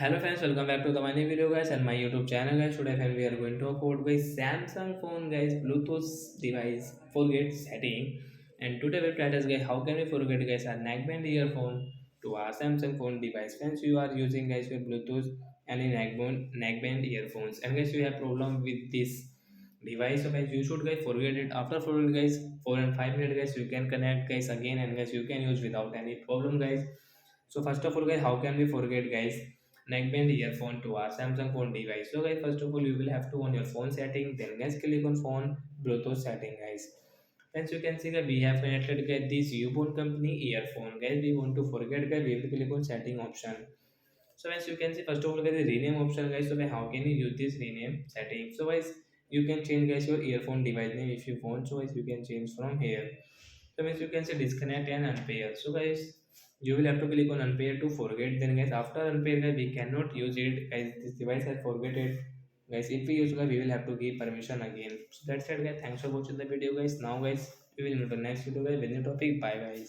Hello friends, welcome back to the my new video guys and my YouTube channel guys. Today friend we are going to talk about guys Samsung phone guys Bluetooth device forget setting, and today we try this guys how can we forget guys our neckband earphone to our Samsung phone device. Friends, you are using guys your Bluetooth and in neckband earphones, and guys you have problem with this device, so guys you should guys forget it. After forget guys 4 and 5 minutes guys you can connect guys again, and guys you can use without any problem guys. So first of all guys, how can we forget guys neckband earphone to our Samsung phone device? So guys, first of all you will have to on your phone setting, then guys click on phone Bluetooth setting guys. As you can see that we have connected guys this Ubon company earphone guys. We want to forget guys, we will click on setting option. So as you can see, first of all guys the rename option guys. So guys, how can you use this rename setting? So guys, you can change guys your earphone device name if you want. So guys, you can change from here. So means you can say disconnect and unpair. So guys, you will have to click on unpair to forget. Then guys, after unpair guys, we cannot use it guys. This device has forget it. Guys, if we use guys, we will have to give permission again. So that's it guys. Thanks for watching the video guys. Now guys, we will meet the next video guys with new topic. Bye guys.